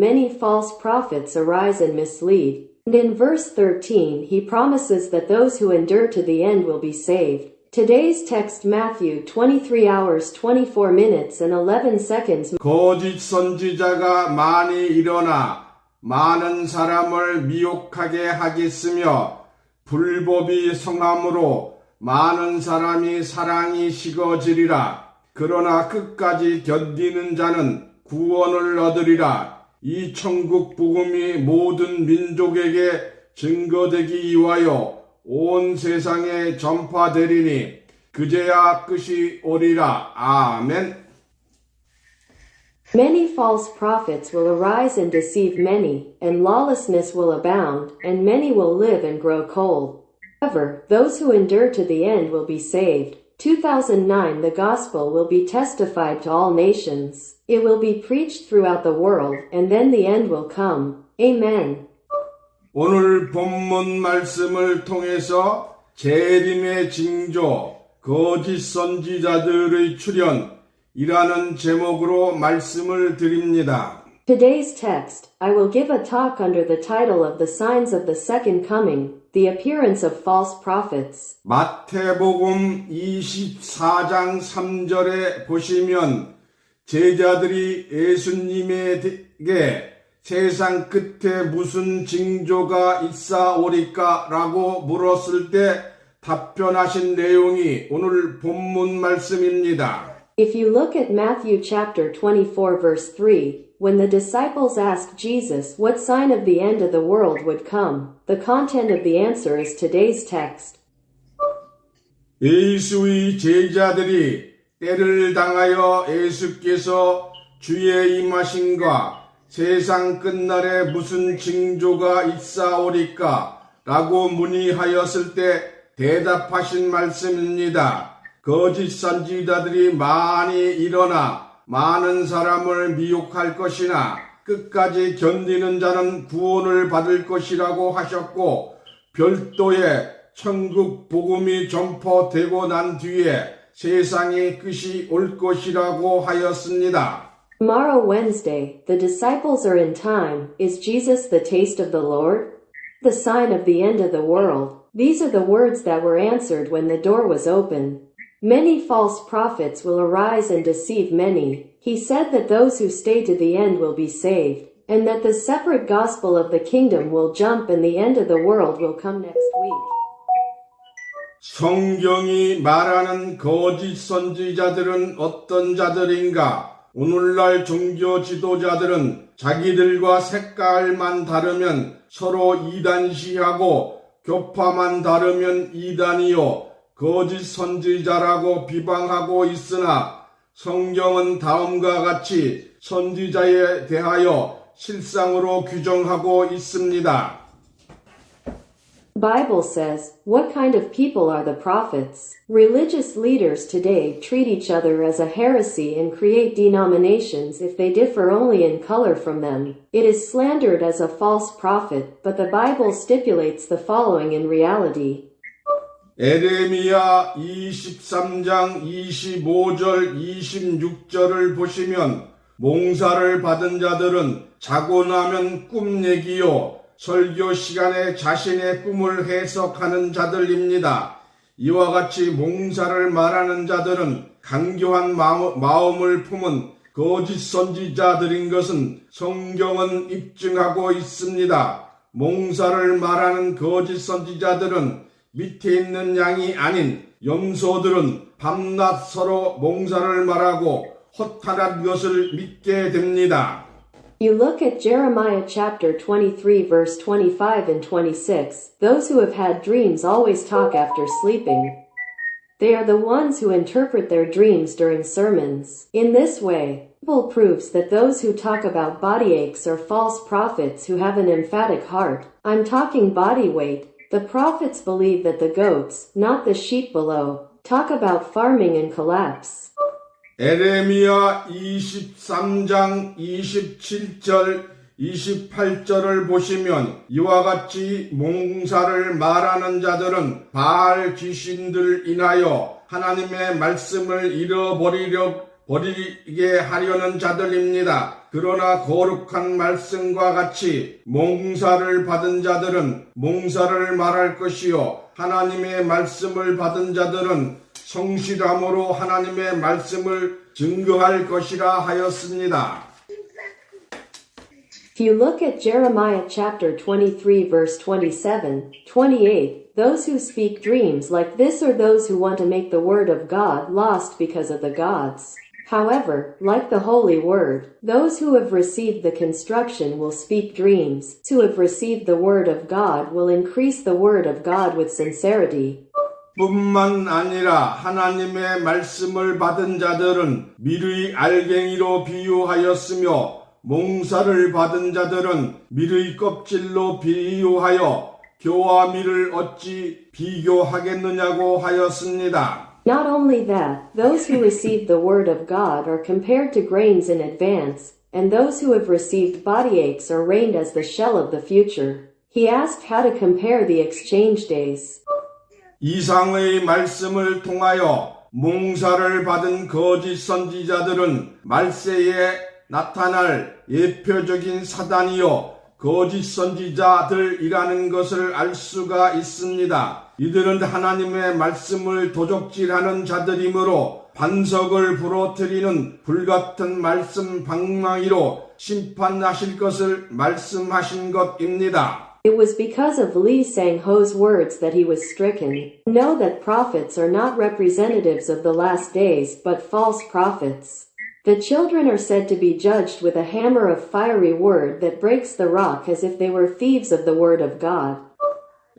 many false prophets arise and mislead. And in verse 13 he promises that those who endure to the end will be saved. Today's text Matthew 23 hours 24 minutes and 11 seconds. 거짓 선지자가 많이 일어나 많은 사람을 미혹하게 하겠으며 불법이 성함으로 많은 사람이 사랑이 식어지리라. 그러나 끝까지 견디는 자는 구원을 얻으리라. 이 천국 복음이 모든 민족에게 증거되기 위하여 온 세상에 전파되리니 그제야 끝이 오리라. 아멘. Many false prophets will arise and deceive many, and lawlessness will abound, and many will live and grow cold. However, those who endure to the end will be saved. 2009 The gospel will be testified to all nations. It will be preached throughout the world, and then the end will come. Amen. 오늘 본문 말씀을 통해서 재림의 징조, 거짓 선지자들의 출현이라는 제목으로 말씀을 드립니다. Today's text, I will give a talk under the title of the signs of the second coming, the appearance of false prophets. 마태복음 24장 3절에 보시면 제자들이 예수님에게 세상 끝에 무슨 징조가 있사오리까 라고 물었을 때 답변하신 내용이 오늘 본문 말씀입니다. If you look at Matthew chapter 24 verse 3, when the disciples asked Jesus what sign of the end of the world would come, the content of the answer is today's text. 예수의 제자들이 때를 당하여 예수께서 주의 임하심과 세상 끝날에 무슨 징조가 있사오리까 라고 문의하였을 때 대답하신 말씀입니다. 거짓 선지자들이 많이 일어나 많은 사람을 미혹할 것이나 끝까지 견디는 자는 구원을 받을 것이라고 하셨고 별도의 천국 복음이 전파되고 난 뒤에 세상의 끝이 올 것이라고 하였습니다. Tomorrow Wednesday, the disciples are in time. Is Jesus the taste of the Lord? The sign of the end of the world. These are the words that were answered when the door was open. Many false prophets will arise and deceive many. He said that those who stay to the end will be saved, and that the separate gospel of the kingdom will jump and the end of the world will come next week. 성경이 말하는 거짓 선지자들은 어떤 자들인가? 오늘날 종교 지도자들은 자기들과 색깔만 다르면 서로 이단시하고 교파만 다르면 이단이요 거짓 선지자라고 비방하고 있으나 성경은 다음과 같이 선지자에 대하여 실상으로 규정하고 있습니다. Bible says, what kind of people are the prophets? Religious leaders today treat each other as a heresy and create denominations if they differ only in color from them. It is slandered as a false prophet, but the Bible stipulates the following in reality. 에레미야 23장 25절 26절을 보시면 몽사를 받은 자들은 자고 나면 꿈 얘기요 설교 시간에 자신의 꿈을 해석하는 자들입니다. 이와 같이 몽사를 말하는 자들은 간교한 마음을 품은 거짓 선지자들인 것은 성경은 입증하고 있습니다. 몽사를 말하는 거짓 선지자들은 밑에 있는 양이 아닌 염소들은 밤낮 서로 몽사를 말하고 허탄한 것을 믿게 됩니다. You look at Jeremiah chapter 23 verse 25 and 26. Those who have had dreams always talk after sleeping. They are the ones who interpret their dreams during sermons. In this way, Bible proves that those who talk about body aches are false prophets who have an emphatic heart. I'm talking body weight. The prophets believe that the goats, not the sheep below, talk about farming and collapse. 에레미야 23장 27절 28절을 보시면 이와 같이 몽사를 말하는 자들은 바알 귀신들 인하여 하나님의 말씀을 잃어버리려 버리게 하려는 자들입니다. 그러나 거룩한 말씀과 같이 몽사를 받은 자들은 몽사를 말할 것이요 하나님의 말씀을 받은 자들은 성실함으로 하나님의 말씀을 증거할 것이라 하였습니다. If you look at Jeremiah chapter 23 verse 27, 28, those who speak dreams like this are those who want to make the word of God lost because of the gods. However, like the holy word, those who have received the construction will speak dreams. Those who have received the word of God will increase the word of God with sincerity. 뿐만 아니라 하나님의 말씀을 받은 자들은 밀의 알갱이로 비유하였으며 몽사를 받은 자들은 밀의 껍질로 비유하여 겨와 밀을 어찌 비교하겠느냐고 하였습니다. Not only that, those who receive the word of God are compared to grains in advance, and those who have received body aches are reigned as the shell of the future. He asked how to compare the exchange days. 이상의 말씀을 통하여 몽사를 받은 거짓 선지자들은 말세에 나타날 예표적인 사단이요 거짓 선지자들이라는 것을 알 수가 있습니다. 이들은 하나님의 말씀을 도적질하는 자들이므로 반석을 부러뜨리는 불같은 말씀 방망이로 심판하실 것을 말씀하신 것입니다. It was because of Lee Sang-ho's words that he was stricken. Know that prophets are not representatives of the last days, but false prophets. The children are said to be judged with a hammer of fiery word that breaks the rock as if they were thieves of the word of God.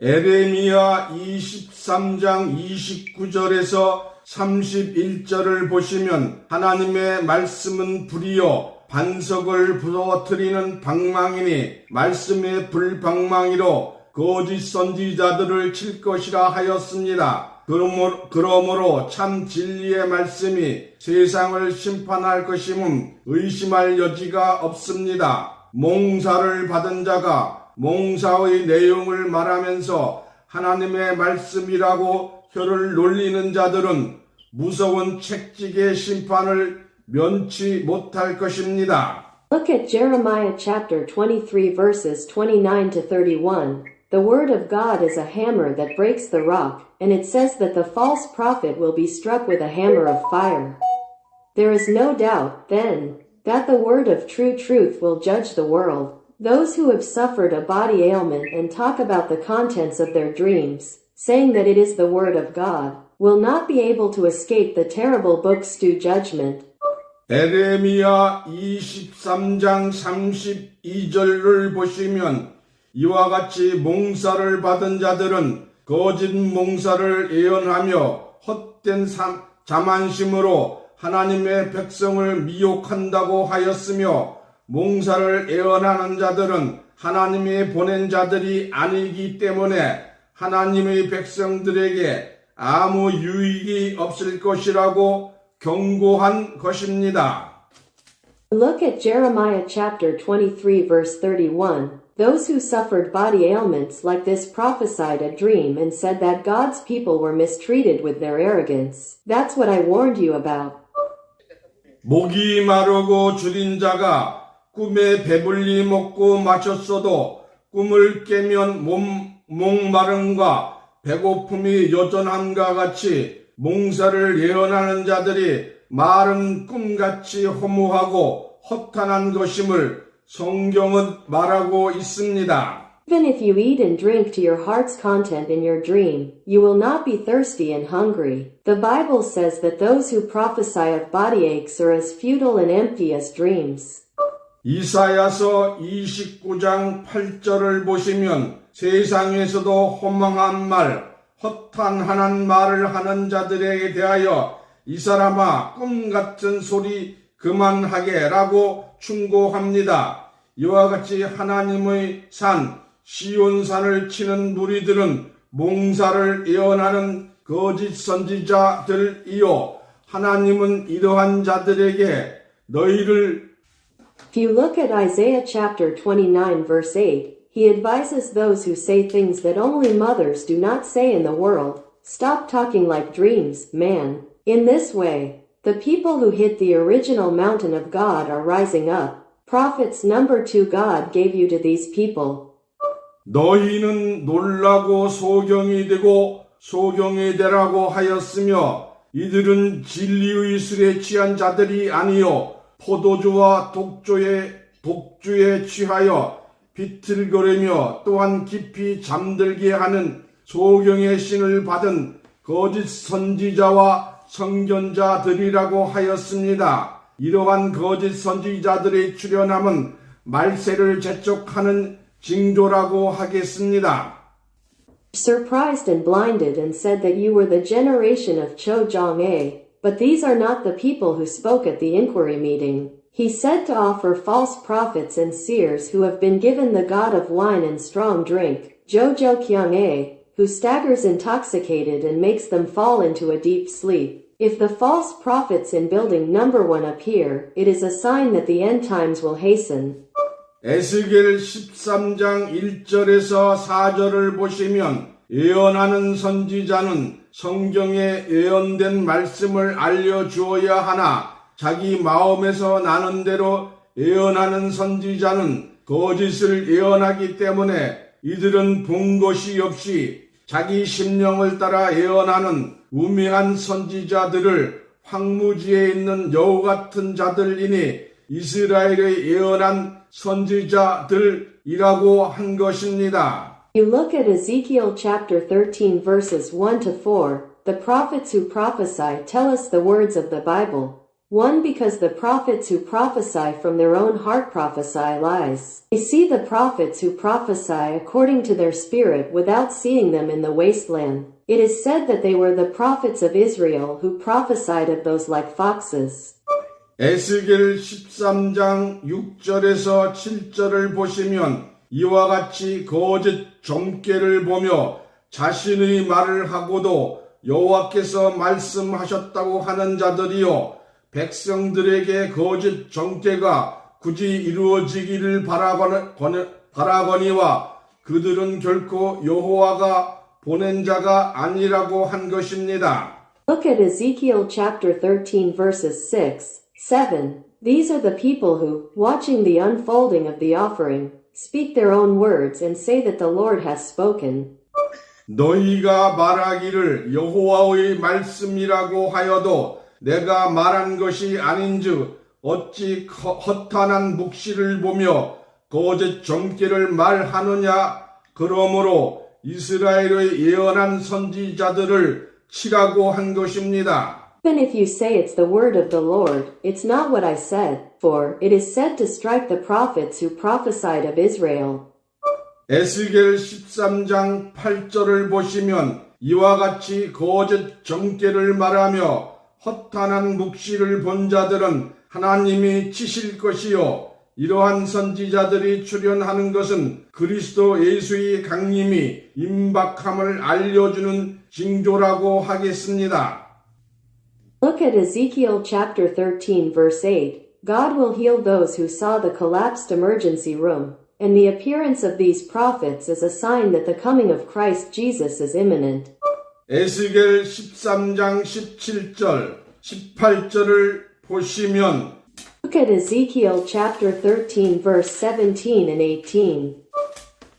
에레미야 23장 29절에서 31절을 보시면 하나님의 말씀은 불이요 반석을 부서뜨리는 방망이니 말씀의 불방망이로 거짓 선지자들을 칠 것이라 하였습니다. 그러므로 참 진리의 말씀이 세상을 심판할 것임은 의심할 여지가 없습니다. 몽사를 받은 자가 몽사의 내용을 말하면서 하나님의 말씀이라고 혀를 놀리는 자들은 무서운 책직의 심판을 면치 못할 것입니다. Look at Jeremiah chapter 23 verses 29 to 31. The word of God is a hammer that breaks the rock, and it says that the false prophet will be struck with a hammer of fire. There is no doubt, then, that the word of true truth will judge the world. Those who have suffered a body ailment and talk about the contents of their dreams, saying that it is the word of God, will not be able to escape the terrible book's due judgment. 에레미야 23장 32절을 보시면 이와 같이 몽사를 받은 자들은 거짓 몽사를 예언하며 헛된 자만심으로 하나님의 백성을 미혹한다고 하였으며 몽사를 예언하는 자들은 하나님이 보낸 자들이 아니기 때문에 하나님의 백성들에게 아무 유익이 없을 것이라고 경고한 것입니다. Look at Jeremiah chapter 23 verse 31. Those who suffered body ailments like this prophesied a dream and said that God's people were mistreated with their arrogance. That's what I warned you about. 목이 마르고 줄인 자가 꿈에 배불리 먹고 마셨어도 꿈을 깨면 목마름과 배고픔이 여전함과 같이 몽사를 예언하는 자들이 말은 꿈같이 허무하고 허탄한 것임을 성경은 말하고 있습니다. Even if you eat and drink to your heart's content in your dream, you will not be thirsty and hungry. The Bible says that those who prophesy of body aches are as futile and empty as dreams. 이사야서 29장 8절을 보시면 세상에서도 허망한 말, 허탄한 말을 하는 자들에게 대하여 이 사람아 꿈 같은 소리 그만하게 라고 충고합니다. 이와 같이 하나님의 산 시온산을 치는 무리들은 몽사를 예언하는 거짓 선지자들이요 하나님은 이러한 자들에게 너희를 If you look at Isaiah chapter 29 verse 8, he advises those who say things that only mothers do not say in the world, stop talking like dreams, man. In this way, The people who hid the original mountain of God are rising up. Prophets number 2 God gave you to these people. 너희는 놀라고 소경이 되고 소경이 되라고 하였으며 이들은 진리의 술에 취한 자들이 아니요 포도주와 독주에 취하여 비틀거리며 또한 깊이 잠들게 하는 소경의 신을 받은 거짓 선지자와 선견자들이라고 하였습니다. 이러한 거짓 선지자들의 출현함은 말세를 재촉하는 징조라고 하겠습니다. Surprised and blinded and said that you were the generation of Cho Jong-a, but these are not the people who spoke at the inquiry meeting. He said to offer false prophets and seers who have been given the god of wine and strong drink, Jojo Kyung-a, who staggers intoxicated and makes them fall into a deep sleep. If the false prophets in building number 1 appear, it is a sign that the end times will hasten. 에스겔 13장 1절에서 4절을 보시면 예언하는 선지자는 성경에 예언된 말씀을 알려주어야 하나 자기 마음에서 나는 대로 예언하는 선지자는 거짓을 예언하기 때문에 이들은 본 것이 없이 자기 심령을 따라 예언하는 우매한 선지자들을 황무지에 있는 여우 같은 자들이니 이스라엘의 예언한 선지자들이라고 한 것입니다. You look at Ezekiel chapter 13 verses 1 to 4. The prophets who prophesy tell us the words of the Bible. 1. Because the prophets who prophesy from their own heart prophesy lies. We see the prophets who prophesy according to their spirit without seeing them in the wasteland. It is said that they were the prophets of Israel who prophesied of those like foxes. 에스겔 13장 6절에서 7절을 보시면 이와 같이 거짓 점괘를 보며 자신의 말을 하고도 여호와께서 말씀하셨다고 하는 자들이요 백성들에게 거짓 점괘가 굳이 이루어지기를 바라거니와 그들은 결코 여호와가 보낸 자가 아니라고 한 것입니다. Look at Ezekiel chapter 13 verses 6, 7. These are the people who, watching the unfolding of the offering, speak their own words and say that the Lord has spoken. 너희가 말하기를 여호와의 말씀이라고 하여도 내가 말한 것이 아닌즉 어찌 허탄한 묵시를 보며 거짓 점괘를 말하느냐. 그러므로 이스라엘의 예언한 선지자들을 치라고 한 것입니다. Even if you say it's the word of the Lord, it's not what I said, for it is said to strike the prophets who prophesied of Israel. 에스겔 13장 8절을 보시면 이와 같이 거짓 점괘를 말하며 허탄한 묵시를 본 자들은 하나님이 치실 것이요 이러한 선지자들이 출현하는 것은 그리스도 예수의 강림이 임박함을 알려주는 징조라고 하겠습니다. Look at Ezekiel chapter 13 verse 8. God will heal those who saw the collapsed emergency room, and the appearance of these prophets is a sign that the coming of Christ Jesus is imminent. 에스겔 13장 17절, 18절을 보시면 Look at Ezekiel chapter 13 verse 17 and 18.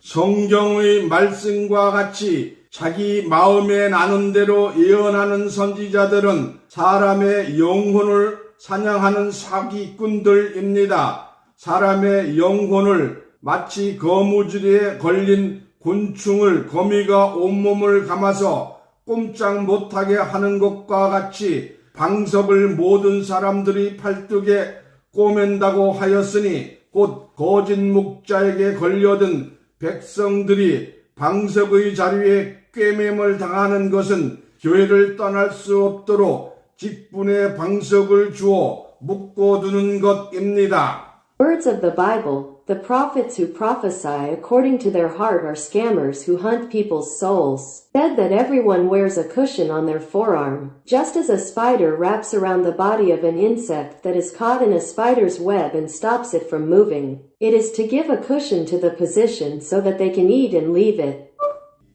성경의 말씀과 같이 자기 마음에 나는 대로 예언하는 선지자들은 사람의 영혼을 사냥하는 사기꾼들입니다. 사람의 영혼을 마치 거무줄에 걸린 곤충을 거미가 온몸을 감아서 꼼짝 못하게 하는 것과 같이 방석을 모든 사람들이 팔뚝에 꼬맨다고 하였으니 곧 거짓 목자에게 걸려든 백성들이 방석의 자리에 꿰맴을 당하는 것은 교회를 떠날 수 없도록 직분의 방석을 주어 묶어두는 것입니다. Words of the Bible, the prophets who prophesy according to their heart are scammers who hunt people's souls. Said that everyone wears a cushion on their forearm, just as a spider wraps around the body of an insect that is caught in a spider's web and stops it from moving. It is to give a cushion to the position so that they can eat and leave it.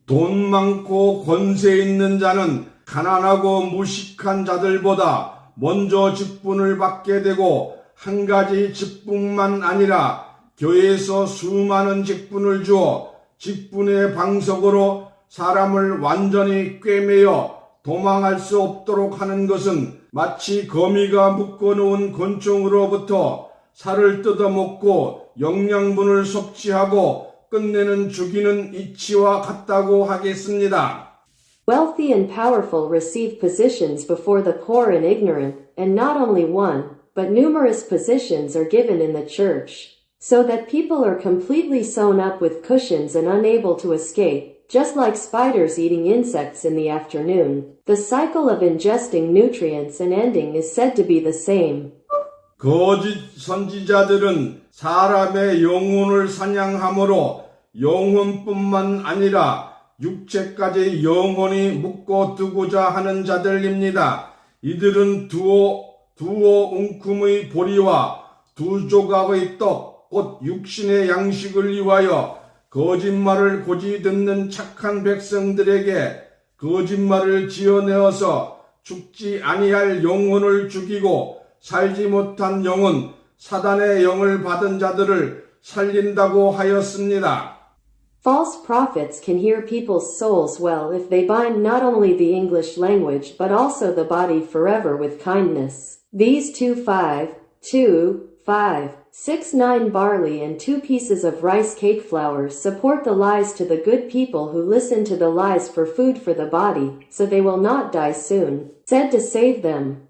돈 많고 권세 있는 자는 가난하고 무식한 자들보다 먼저 직분을 받게 되고 한 가지 직분만 아니라 교회에서 수많은 직분을 주어 직분의 방석으로 사람을 완전히 꿰매어 도망할 수 없도록 하는 것은 마치 거미가 묶어놓은 곤충으로부터 살을 뜯어먹고 영양분을 섭취하고 끝내는 죽이는 이치와 같다고 하겠습니다. Wealthy and powerful receive positions before the poor and ignorant, and not only one, but numerous positions are given in the church, so that people are completely sewn up with cushions and unable to escape, just like spiders eating insects in the afternoon. The cycle of ingesting nutrients and ending is said to be the same. 거짓 선지자들은 사람의 영혼을 사냥함으로 영혼뿐만 아니라 육체까지 영원히 묶어두고자 하는 자들입니다. 이들은 두어 웅큼의 보리와 두 조각의 떡, 곧 육신의 양식을 위하여 거짓말을 고지 듣는 착한 백성들에게 거짓말을 지어내어서 죽지 아니할 영혼을 죽이고 살지 못한 영혼, 사단의 영을 받은 자들을 살린다고 하였습니다. False prophets can hear people's souls well if they bind not only the English language but also the body forever with kindness. These 2, 6, 9 barley and 2 pieces of rice cake flour support the lies to the good people who listen to the lies for food for the body, so they will not die soon, said to save them.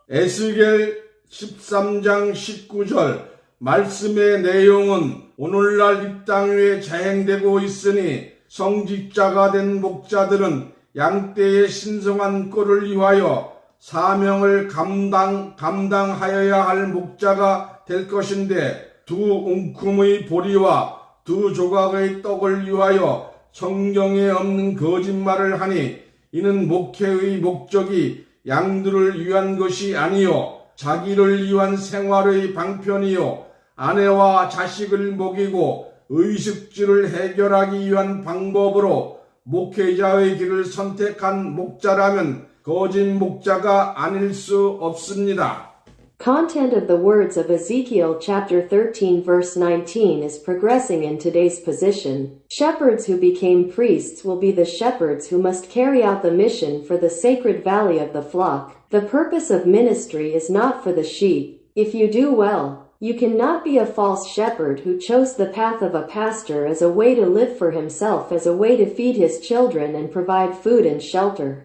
에스겔 13장 19절 말씀의 내용은 오늘날 이 땅 위에 자행되고 있으니 성직자가 된 목자들은 양떼의 신성한 꼴을 위하여 사명을 감당하여야 할 목자가 될 것인데 두 웅큼의 보리와 두 조각의 떡을 위하여 성경에 없는 거짓말을 하니 이는 목회의 목적이 양들을 위한 것이 아니요 자기를 위한 생활의 방편이요 아내와 자식을 먹이고 의식주를 해결하기 위한 방법으로 목회자의 길을 선택한 목자라면 거짓 목자가 아닐 수 없습니다. Content of the words of Ezekiel chapter 13 verse 19 is progressing in today's position. Shepherds who became priests will be the shepherds who must carry out the mission for the sacred valley of the flock. The purpose of ministry is not for the sheep. If you do well, you cannot be a false shepherd who chose the path of a pastor as a way to live for himself, as a way to feed his children and provide food and shelter.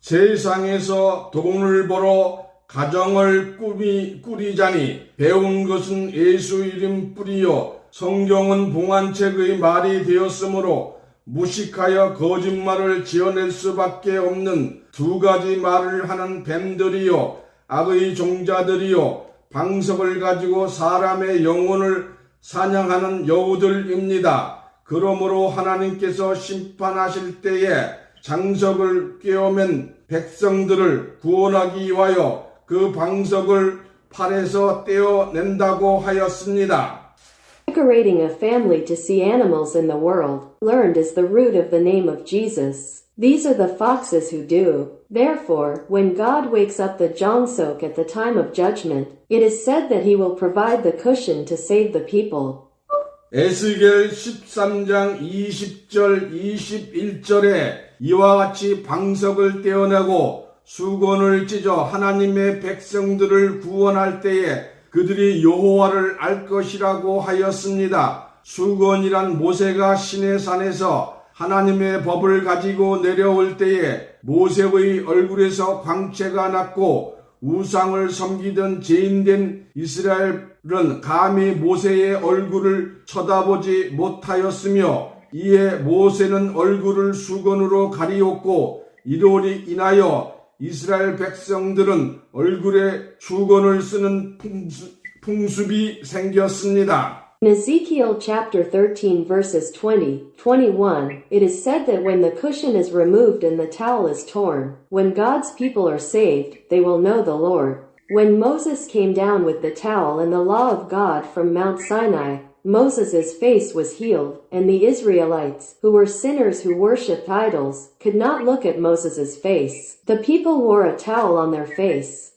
세상에서 돈을 벌어 가정을 꾸리자니 배운 것은 예수 이름 뿌리요 성경은 봉안책의 말이 되었으므로 무식하여 거짓말을 지어낼 수밖에 없는 두 가지 말을 하는 뱀들이요 악의 종자들이요 방석을 가지고 사람의 영혼을 사냥하는 여우들입니다. 그러므로 하나님께서 심판하실 때에 장석을 꿰어맨 백성들을 구원하기 위하여 그 방석을 팔에서 떼어낸다고 하였습니다. Decorating a family to see animals in the world, learned is the root of the name of Jesus. These are the foxes who do. Therefore, when God wakes up the jongsok at the time of judgment, it is said that he will provide the cushion to save the people. 에스겔 13장 20절 21절에 이와 같이 방석을 떼어내고 수건을 찢어 하나님의 백성들을 구원할 때에 그들이 여호와를 알 것이라고 하였습니다. 수건이란 모세가 시내산에서 하나님의 법을 가지고 내려올 때에 모세의 얼굴에서 광채가 났고 우상을 섬기던 죄인된 이스라엘은 감히 모세의 얼굴을 쳐다보지 못하였으며 이에 모세는 얼굴을 수건으로 가리었고 이로 인하여 이스라엘 백성들은 얼굴에 수건을 쓰는 풍습이 생겼습니다. In Ezekiel chapter 13 verses 20, 21, it is said that when the cushion is removed and the towel is torn, when God's people are saved, they will know the Lord. When Moses came down with the towel and the law of God from Mount Sinai, Moses' face was healed, and the Israelites, who were sinners who worshipped idols, could not look at Moses' face. The people wore a towel on their face.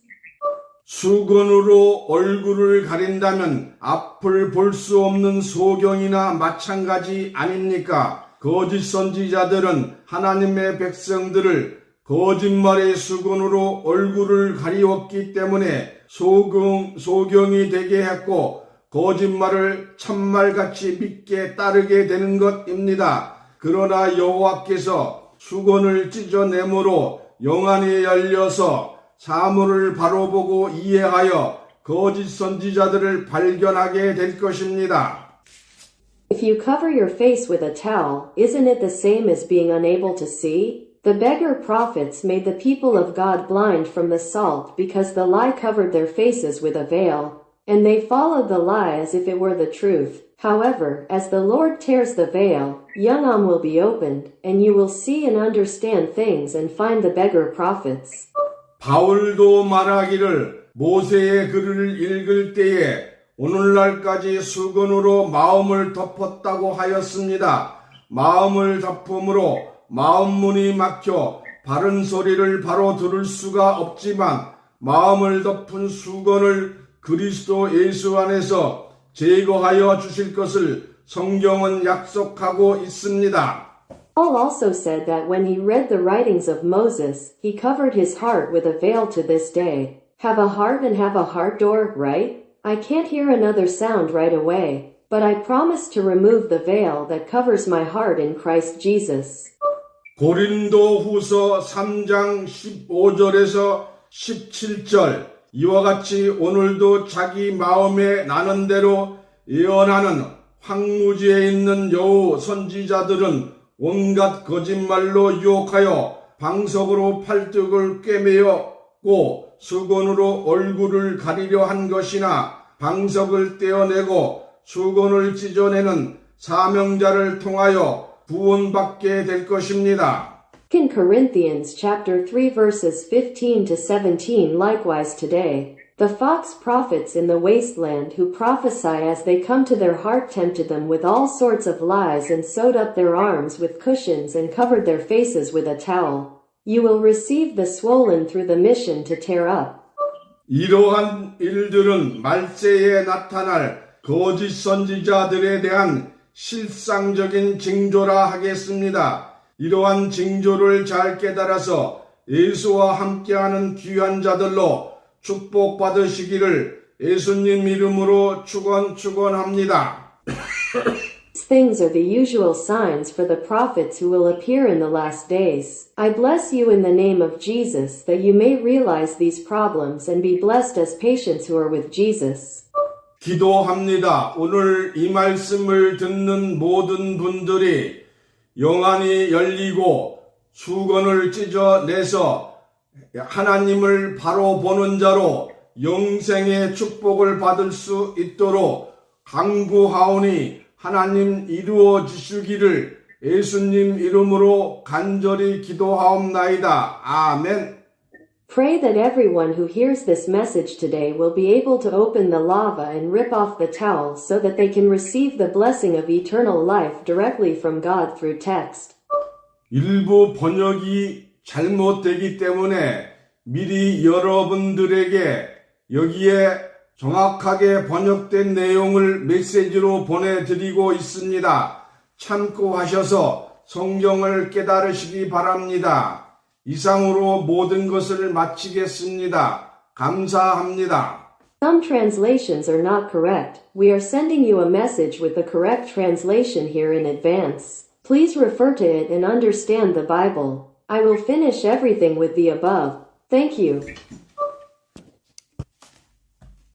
수건으로 얼굴을 가린다면 앞을 볼 수 없는 소경이나 마찬가지 아닙니까? 거짓 선지자들은 하나님의 백성들을 거짓말의 수건으로 얼굴을 가리웠기 때문에 소경이 되게 했고 거짓말을 참말같이 믿게 따르게 되는 것입니다. 그러나 여호와께서 수건을 찢어내므로 영안이 열려서 사물을 바로 보고 이해하여 거짓 선지자들을 발견하게 될 것입니다. If you cover your face with a towel, isn't it the same as being unable to see? The beggar prophets made the people of God blind from the salt because the lie covered their faces with a veil, and they followed the lie as if it were the truth. However, as the Lord tears the veil, Yungam will be opened, and you will see and understand things and find the beggar prophets. 바울도 말하기를 모세의 글을 읽을 때에 오늘날까지 수건으로 마음을 덮었다고 하였습니다. 마음을 덮음으로 마음문이 막혀 바른 소리를 바로 들을 수가 없지만 마음을 덮은 수건을 그리스도 예수 안에서 제거하여 주실 것을 성경은 약속하고 있습니다. Paul also said that when he read the writings of Moses, he covered his heart with a veil to this day. Have a heart and have a heart door, right? I can't hear another sound right away, but I promise to remove the veil that covers my heart in Christ Jesus. 고린도 후서 3장 15절에서 17절 이와 같이 오늘도 자기 마음에 나는 대로 예언하는 황무지에 있는 여호 선지자들은 온갖 거짓말로 유혹하여 방석으로 팔뚝을 꿰매었고 수건으로 얼굴을 가리려 한 것이나 방석을 떼어내고 수건을 찢어내는 사명자를 통하여 구원받게 될 것입니다. 2 Corinthians chapter 3 verses 15 to 17 Likewise today, the false prophets in the wasteland who prophesy as they come to their heart tempted them with all sorts of lies and sewed up their arms with cushions and covered their faces with a towel. You will receive the swollen through the mission to tear up. 이러한 일들은 말세에 나타날 거짓 선지자들에 대한 실상적인 징조라 하겠습니다. 이러한 징조를 잘 깨달아서 예수와 함께하는 귀한 자들로 축복받으시기를 예수님 이름으로 축원합니다. These things are the usual signs for the prophets who will appear in the last days. I bless you in the name of Jesus that you may realize these problems and be blessed as patients who are with Jesus. 기도합니다. 오늘 이 말씀을 듣는 모든 분들이 영안이 열리고 수건을 찢어내서 하나님을 바로 보는 자로 영생의 축복을 받을 수 있도록 간구하오니 하나님 이루어 주시기를 예수님 이름으로 간절히 기도하옵나이다. 아멘. Pray that everyone who hears this message today will be able to open the lava and rip off the towel so that they can receive the blessing of eternal life directly from God through text. 일부 번역이 잘못되기 때문에 미리 여러분들에게 여기에 정확하게 번역된 내용을 메시지로 보내드리고 있습니다. 참고하셔서 성경을 깨달으시기 바랍니다. 이상으로 모든 것을 마치겠습니다. 감사합니다. Some translations are not correct. We are sending you a message with the correct translation here in advance. Please refer to it and understand the Bible. I will finish everything with the above. Thank you.